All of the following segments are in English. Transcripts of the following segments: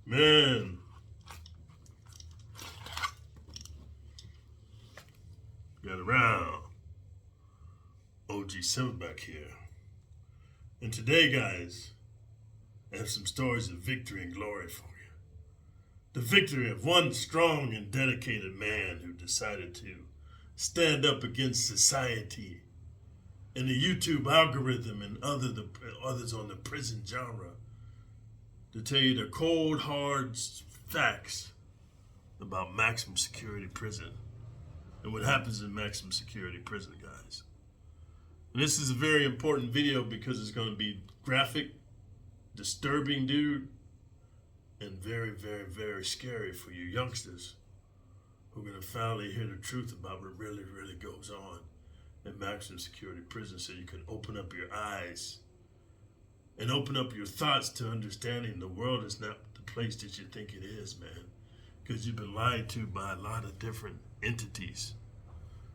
Man, got around. OG7 back here. And today, guys, I have some stories of victory and glory for you. The victory of one strong and dedicated man who decided to stand up against society and the YouTube algorithm and others on the prison genre to tell you the cold, hard facts about maximum security prison and what happens in maximum security prison, guys. And this is a very important video because it's going to be graphic, disturbing, dude, and very, very, very scary for you youngsters who are going to finally hear the truth about what really, really goes on in maximum security prison, so you can open up your eyes and open up your thoughts to understanding the world is not the place that you think it is, man, because you've been lied to by a lot of different entities.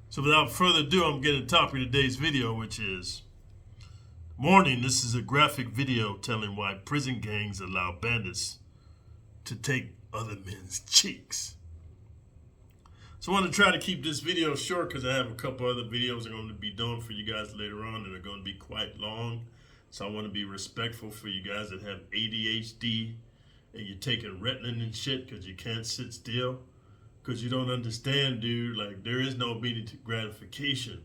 So without further ado, I'm getting to the topic of today's video, which is, warning, this is a graphic video telling why prison gangs allow bandits to take other men's cheeks. So I want to try to keep this video short because I have a couple other videos I'm going to be doing for you guys later on that are going to be quite long. So I want to be respectful for you guys that have ADHD and you're taking Ritalin and shit because you can't sit still. Because you don't understand, dude, like there is no immediate gratification.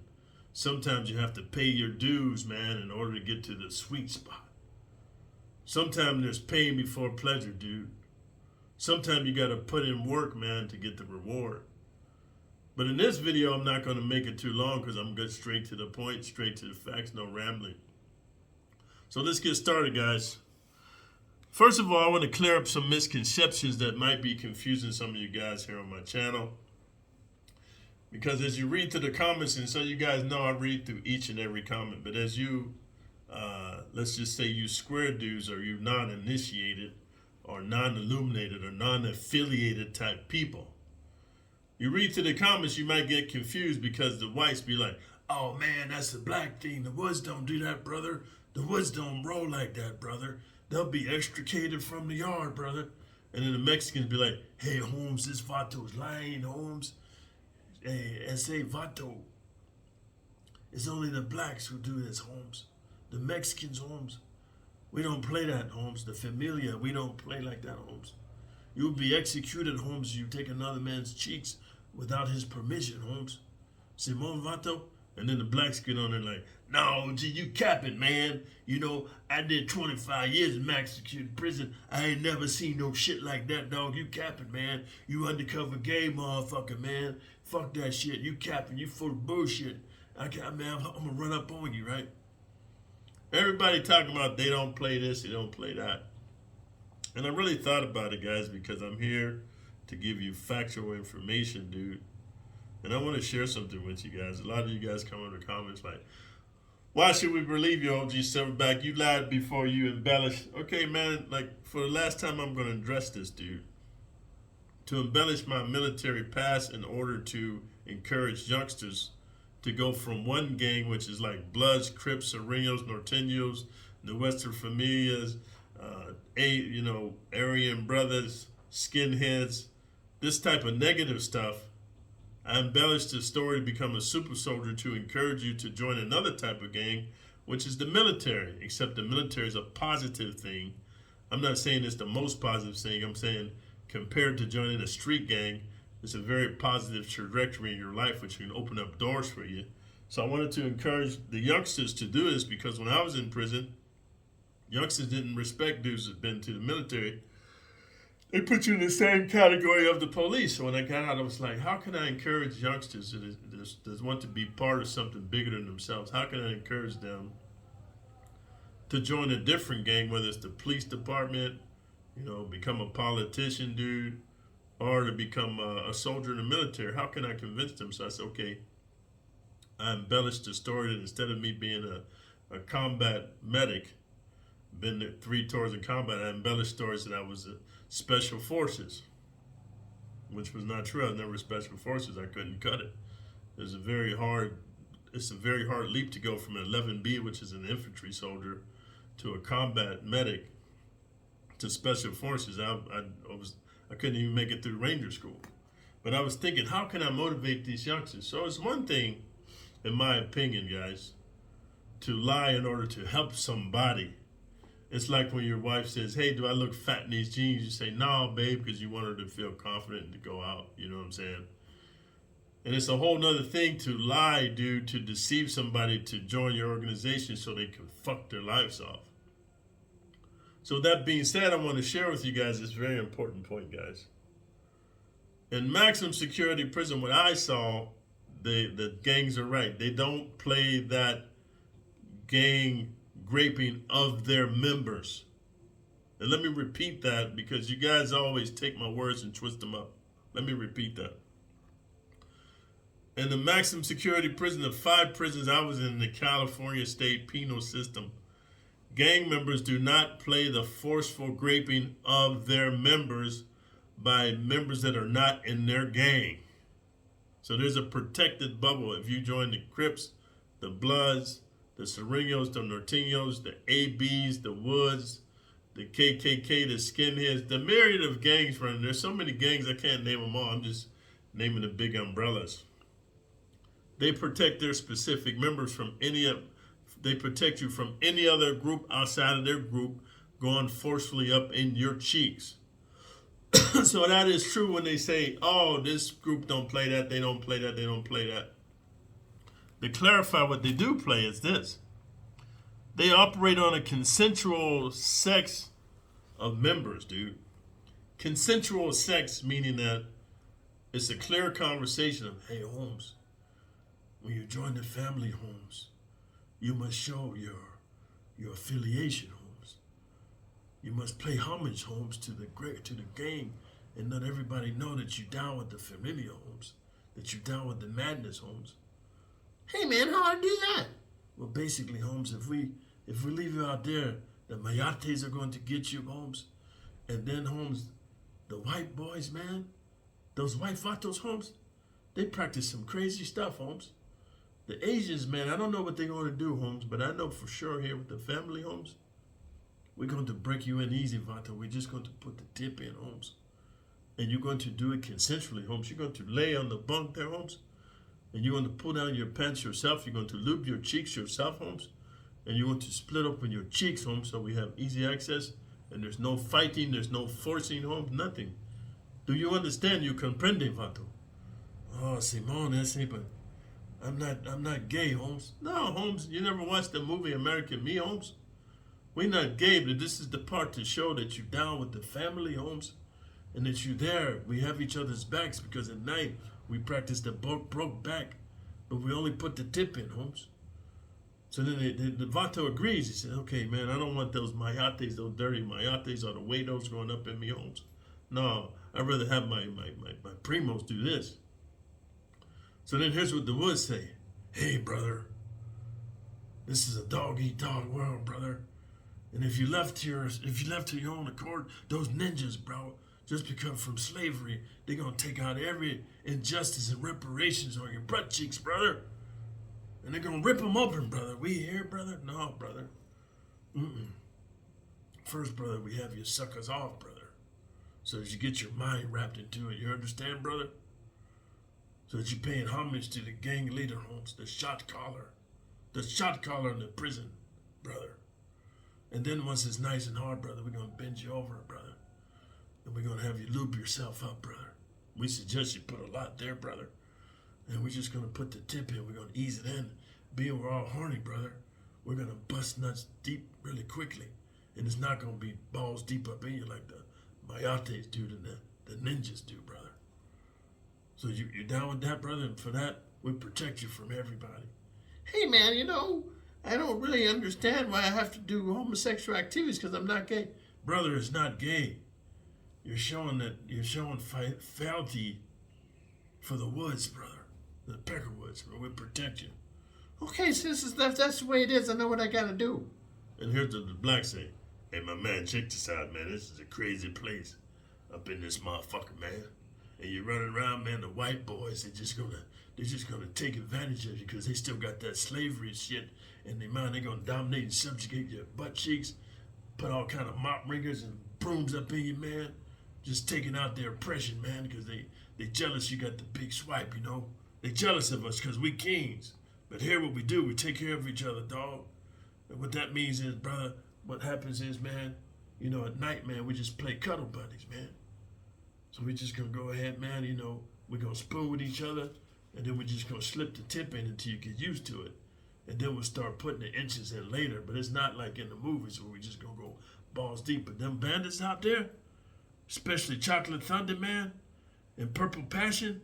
Sometimes you have to pay your dues, man, in order to get to the sweet spot. Sometimes there's pain before pleasure, dude. Sometimes you got to put in work, man, to get the reward. But in this video, I'm not going to make it too long because I'm going straight to the point, straight to the facts, no rambling. So let's get started, guys. First of all, I want to clear up some misconceptions that might be confusing some of you guys here on my channel. Because as you read through the comments, and so you guys know I read through each and every comment, but as you, let's just say you square dudes or you non-initiated or non-illuminated or non-affiliated type people, you read through the comments, you might get confused because the whites be like, oh man, that's the black thing. The woods don't do that, brother. The woods don't roll like that, brother. They'll be extricated from the yard, brother. And then the Mexicans be like, hey, Holmes, this Vato's lying, Holmes. Hey, S.A. Vato. It's only the blacks who do this, Holmes. The Mexicans, Holmes. We don't play that, Holmes. The familia, we don't play like that, Holmes. You'll be executed, Holmes. You take another man's cheeks without his permission, Holmes. Simon Vato. And then the blacks get on there like, no, gee, you capping, man. You know, I did 25 years in max security prison. I ain't never seen no shit like that, dog. You capping, man. You undercover gay motherfucker, man. Fuck that shit. You capping. You full of bullshit. I'm gonna run up on you, right? Everybody talking about they don't play this, they don't play that. And I really thought about it, guys, because I'm here to give you factual information, dude. And I want to share something with you guys. A lot of you guys come in the comments like, why should we believe you, OG Silverback? You lied before you embellished. Okay, man, like for the last time I'm going to address this, dude. To embellish my military past in order to encourage youngsters to go from one gang, which is like Bloods, Crips, Serenos, Norteños, the Western Familias, Aryan Brothers, Skinheads, this type of negative stuff. I embellished the story to become a super soldier to encourage you to join another type of gang, which is the military, except the military is a positive thing. I'm not saying it's the most positive thing. I'm saying compared to joining a street gang, it's a very positive trajectory in your life, which can open up doors for you. So I wanted to encourage the youngsters to do this because when I was in prison, youngsters didn't respect dudes that been to the military. They put you in the same category of the police. So when I got out, I was like, how can I encourage youngsters that want to be part of something bigger than themselves? How can I encourage them to join a different gang, whether it's the police department, become a politician, dude, or to become a soldier in the military? How can I convince them? So I said, okay, I embellished the story that instead of me being a combat medic, been to 3 tours in combat, I embellished stories that I was a special forces, which was not true. I was never special forces. I couldn't cut it. It's a very hard leap to go from an 11B, which is an infantry soldier, to a combat medic, to special forces. I couldn't even make it through Ranger School. But I was thinking, how can I motivate these youngsters? So it's one thing, in my opinion, guys, to lie in order to help somebody. It's like when your wife says, hey, do I look fat in these jeans? You say, no, babe, because you want her to feel confident to go out. You know what I'm saying? And it's a whole nother thing to lie, dude, to deceive somebody to join your organization so they can fuck their lives off. So that being said, I want to share with you guys this very important point, guys. In maximum security prison, what I saw, the gangs are right. They don't play that gang raping of their members. And let me repeat that because you guys always take my words and twist them up. Let me repeat that. In the maximum security prison, the 5 prisons I was in the California state penal system, gang members do not play the forceful raping of their members by members that are not in their gang. So there's a protected bubble. If you join the Crips, the Bloods, the Serenos, the Norteños, the ABs, the Woods, the KKK, the Skinheads, the myriad of gangs running. There's so many gangs I can't name them all. I'm just naming the big umbrellas. They protect their specific members from they protect you from any other group outside of their group going forcefully up in your cheeks. So that is true when they say, oh, this group don't play that, they don't play that, they don't play that. To clarify what they do play is this. They operate on a consensual sex of members, dude. Consensual sex meaning that it's a clear conversation of, hey, Holmes, when you join the family, Holmes, you must show your affiliation, Holmes. You must pay homage, Holmes, to the gang, and let everybody know that you down with the familia, Holmes. That you down with the madness, Holmes. Hey man, how do I do that? Well, basically, Holmes, if we leave you out there, the mayates are going to get you, Holmes, and then Holmes, the white boys, man, those white vatos, Holmes, they practice some crazy stuff, Holmes. The Asians, man, I don't know what they're going to do, Holmes, but I know for sure here with the family, Holmes, we're going to break you in easy, Vato. We're just going to put the tip in, Holmes. And you're going to do it consensually, Holmes. You're going to lay on the bunk there, Holmes. And you're going to pull down your pants yourself. You're going to lube your cheeks yourself, Holmes. And you're going to split open your cheeks, Holmes, so we have easy access. And there's no fighting, there's no forcing, Holmes, nothing. Do you understand? You comprende, Vato? Oh, Simone, ese, but I'm not gay, Holmes. No, Holmes, you never watched the movie American Me, Holmes? We're not gay, but this is the part to show that you're down with the family, Holmes, and that you're there. We have each other's backs because at night we practice the broke back, but we only put the tip in, Holmes. So then the Vato agrees. He said, okay, man, I don't want those mayates, those dirty mayates or the huedos going up in me, Holmes. No, I'd rather have my primos do this. So then here's what the Woods say. Hey, brother, this is a dog-eat-dog world, brother. And if you left to your own accord, those ninjas, bro, just because from slavery, they're gonna take out every injustice and reparations on your butt cheeks, brother. And they're gonna rip them open, brother. We here, brother? No, brother. First, brother, we have you suck us off, brother. So that you get your mind wrapped into it. You understand, brother? So that you're paying homage to the gang leader, Holmes, the shot caller in the prison, brother. And then once it's nice and hard, brother, we're going to bend you over, brother. And we're going to have you lube yourself up, brother. We suggest you put a lot there, brother. And we're just going to put the tip in. We're going to ease it in. Being we're all horny, brother, we're going to bust nuts deep really quickly. And it's not going to be balls deep up in you like the mayates do and the ninjas do, brother. So you're down with that, brother? And for that, we protect you from everybody. Hey, man, I don't really understand why I have to do homosexual activities because I'm not gay. Brother, it's not gay. You're showing fealty for the Woods, brother. The Peckerwoods, where we protect you. Okay, so that's the way it is. I know what I got to do. And here's the blacks say, hey, my man, check this out, man. This is a crazy place up in this motherfucker, man. And you're running around, man, the white boys, they're just gonna take advantage of you because they still got that slavery shit in their mind. They're gonna dominate and subjugate your butt cheeks. put all kind of mop ringers and brooms up in you, man. Just taking out their oppression, man, because they jealous you got the big swipe, you know. They jealous of us because we kings. But here what we do, we take care of each other, dog. And what that means is, brother, what happens is, man, you know, at night, man, we just play cuddle buddies, man. So we just gonna go ahead, man, you know, we're gonna spoon with each other, and then we're just gonna slip the tip in until you get used to it. And then we'll start putting the inches in later. But it's not like in the movies where we just gonna go balls deep. But them bandits out there, especially Chocolate Thunder, man, and Purple Passion,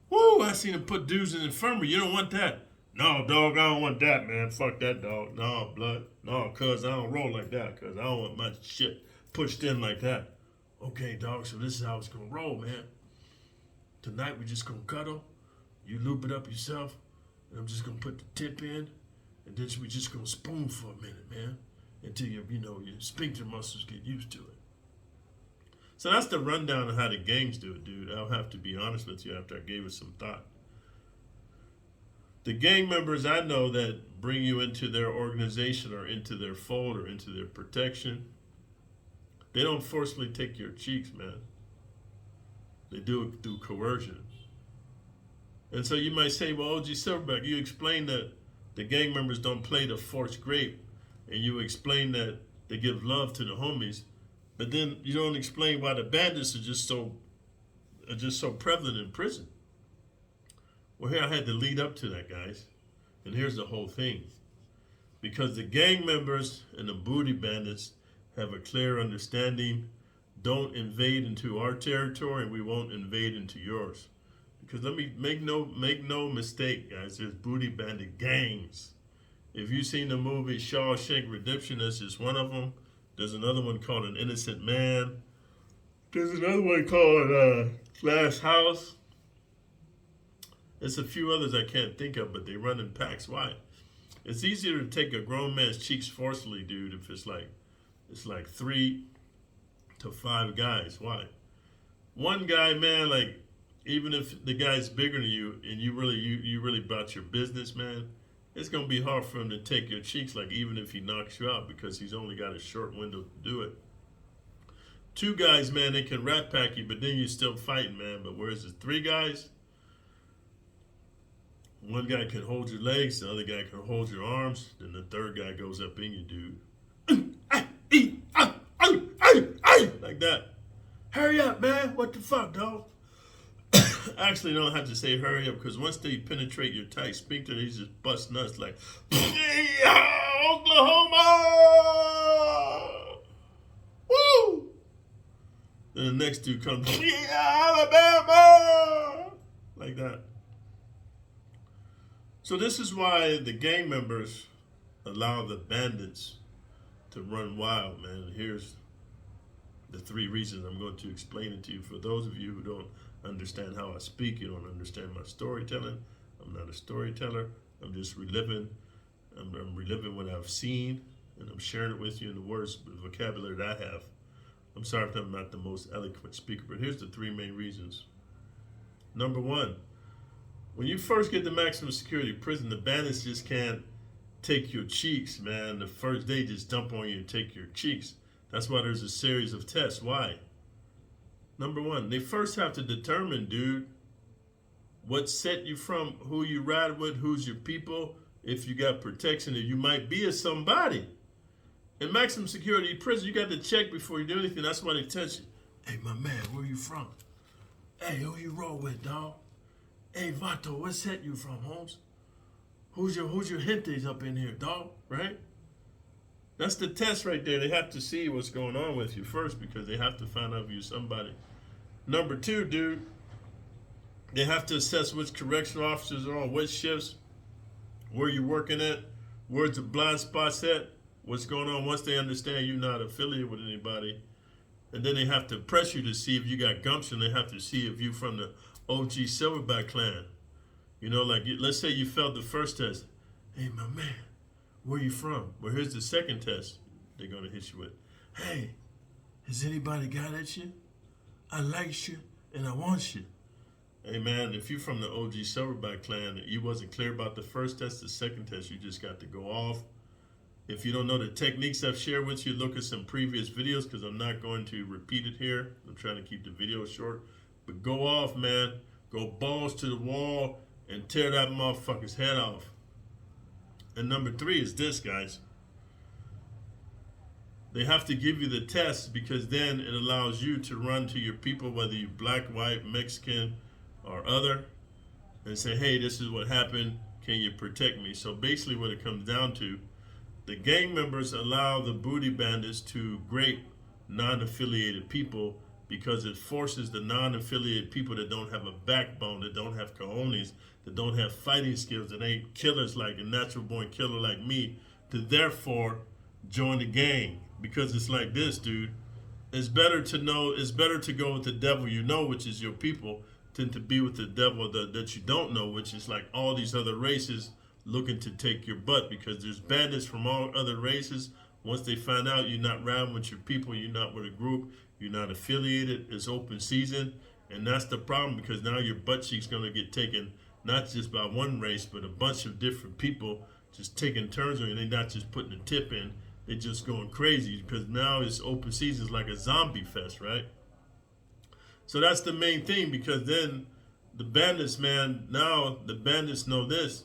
woo, I seen them put dudes in the infirmary. You don't want that. No, dog, I don't want that, man. Fuck that, dog. No, blood. No, cuz I don't roll like that, cuz I don't want my shit pushed in like that. Okay, dog, so this is how it's gonna roll, man. Tonight we just gonna cuddle. You loop it up yourself, and I'm just gonna put the tip in, and then we just gonna spoon for a minute, man, until your sphincter muscles get used to it. So that's the rundown of how the gangs do it, dude. I'll have to be honest with you after I gave it some thought. The gang members I know that bring you into their organization or into their fold or into their protection, they don't forcefully take your cheeks, man. They do it through coercion. And so you might say, well, OG Silverback, you explained that the gang members don't play the forced grape, and you explain that they give love to the homies, but then you don't explain why the bandits are just so prevalent in prison. Well, here I had to lead up to that, guys. And here's the whole thing. Because the gang members and the booty bandits have a clear understanding, don't invade into our territory and we won't invade into yours. Because let me make no mistake, guys, there's booty bandit gangs. If you've seen the movie Shawshank Redemption, that's just one of them. There's another one called An Innocent Man. There's another one called Glass House. There's a few others I can't think of, but they run in packs. Why? It's easier to take a grown man's cheeks forcefully, dude, if it's like 3 to 5 guys. Why? One guy, man, like, even if the guy's bigger than you and you really about your business, man, it's gonna be hard for him to take your cheeks, like, even if he knocks you out, because he's only got a short window to do it. 2 guys, man, they can rat pack you, but then you're still fighting, man. But whereas the 3 guys, one guy can hold your legs, the other guy can hold your arms, then the third guy goes up in you, dude. Like that. Hurry up, man. What the fuck, dog? Actually, don't have to say hurry up, because once they penetrate your tight sphincter, they just bust nuts like, Oklahoma! Woo! Then the next dude comes, Alabama! Like that. So this is why the gang members allow the bandits to run wild, man. And here's the 3 reasons. I'm going to explain it to you. For those of you who don't understand how I speak, you don't understand my storytelling. I'm not a storyteller. I'm just reliving. I'm reliving what I've seen, and I'm sharing it with you in the words, the vocabulary that I have. I'm sorry if I'm not the most eloquent speaker, but here's the 3 main reasons. Number 1, when you first get to maximum security prison, the bandits just can't take your cheeks, man. The first day, just dump on you and take your cheeks. That's why there's a series of tests. Why? Number 1, they first have to determine, dude, what set you from, who you ride with, who's your people, if you got protection, if you might be a somebody. In maximum security prison, you got to check before you do anything. That's why they test you. Hey, my man, where you from? Hey, who you roll with, dog? Hey, Vato, what set you from, Holmes? Who's your gentes up in here, dog? Right? That's the test right there. They have to see what's going on with you first, because they have to find out if you're somebody. Number 2, dude, they have to assess which correctional officers are on what shifts, where you're working at, where's the blind spots at, what's going on. Once they understand you're not affiliated with anybody, and then they have to press you to see if you got gumption. They have to see if you from the OG Silverback clan. You know, like, let's say you failed the first test. Hey, my man, where you from? Well, here's the second test they're going to hit you with. Hey, has anybody got at you? I like you and I want you. Hey, man, if you're from the OG Silverback clan, you wasn't clear about the first test, the second test, you just got to go off. If you don't know the techniques I've shared with you, look at some previous videos because I'm not going to repeat it here. I'm trying to keep the video short. But go off, man. Go balls to the wall and tear that motherfucker's head off. And number 3 is this, guys. They have to give you the test because then it allows you to run to your people, whether you're black, white, Mexican, or other, and say, hey, this is what happened. Can you protect me? So basically what it comes down to, the gang members allow the booty bandits to grape non-affiliated people because it forces the non-affiliated people that don't have a backbone, that don't have cojones, that don't have fighting skills, that ain't killers like a natural born killer like me, to therefore join the gang. Because it's like this, dude. It's better to go with the devil you know, which is your people, than to be with the devil that you don't know, which is like all these other races looking to take your butt. Because there's bandits from all other races. Once they find out you're not riding with your people, you're not with a group, you're not affiliated, it's open season. And that's the problem, because now your butt cheek's going to get taken not just by one race, but a bunch of different people just taking turns on you. They're not just putting a tip in. They're just going crazy because now it's open season. It's like a zombie fest, right? So that's the main thing, because then the bandits, man, now the bandits know this,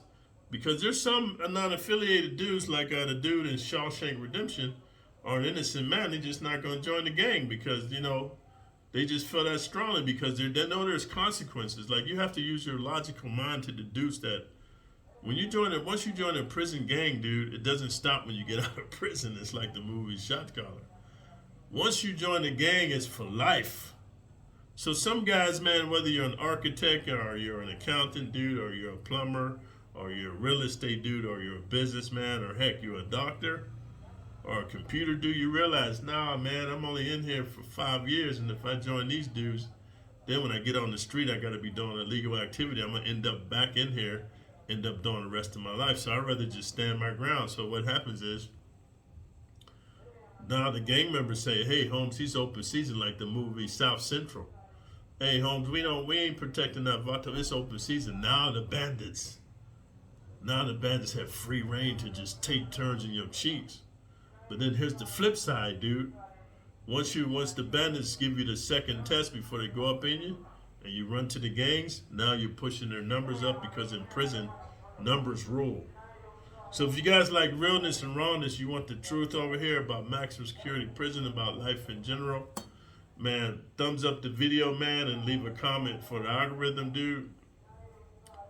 because there's some non-affiliated dudes like the dude in Shawshank Redemption are an innocent man. They're just not going to join the gang because, you know, they just feel that strongly because they know there's consequences. Like, you have to use your logical mind to deduce that when you join once you join a prison gang, dude, it doesn't stop when you get out of prison. It's like the movie Shot Caller. Once you join the gang, it's for life. So some guys, man, whether you're an architect or you're an accountant, dude, or you're a plumber, or you're a real estate dude, or you're a businessman, or heck, you're a doctor, or a computer dude, you realize, nah, man, I'm only in here for 5 years, and if I join these dudes, then when I get on the street, I got to be doing illegal activity. I'm going to end up back in here, end up doing the rest of my life. So I'd rather just stand my ground. So what happens is, now the gang members say, hey, Holmes, he's open season, like the movie South Central. Hey, Holmes, we ain't protecting that vato. It's open season. Now the bandits have free reign to just take turns in your cheeks. But then here's the flip side, dude. Once the bandits give you the second test before they go up in you, and you run to the gangs, now you're pushing their numbers up, because in prison, numbers rule. So if you guys like realness and rawness, you want the truth over here about maximum security prison, about life in general, man, thumbs up the video, man, and leave a comment for the algorithm, dude.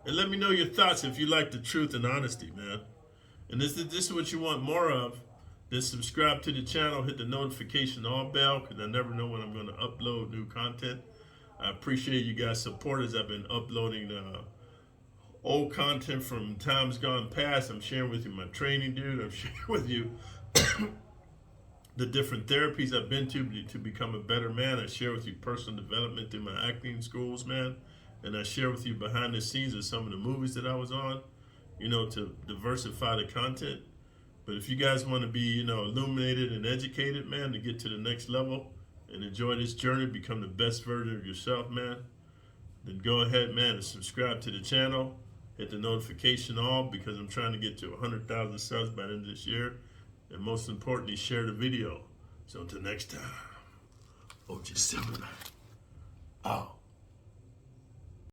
And let me know your thoughts if you like the truth and honesty, man. And this is what you want more of. Then subscribe to the channel, hit the notification all bell, because I never know when I'm going to upload new content. I appreciate you guys' support as I've been uploading old content from times gone past. I'm sharing with you my training, dude. I'm sharing with you the different therapies I've been to become a better man. I share with you personal development through my acting schools, man. And I share with you behind the scenes of some of the movies that I was on, you know, to diversify the content. But if you guys want to be, you know, illuminated and educated, man, to get to the next level and enjoy this journey, become the best version of yourself, man, then go ahead, man, and subscribe to the channel. Hit the notification all, because I'm trying to get to 100,000 subs by the end of this year. And most importantly, share the video. So until next time, OG7 out.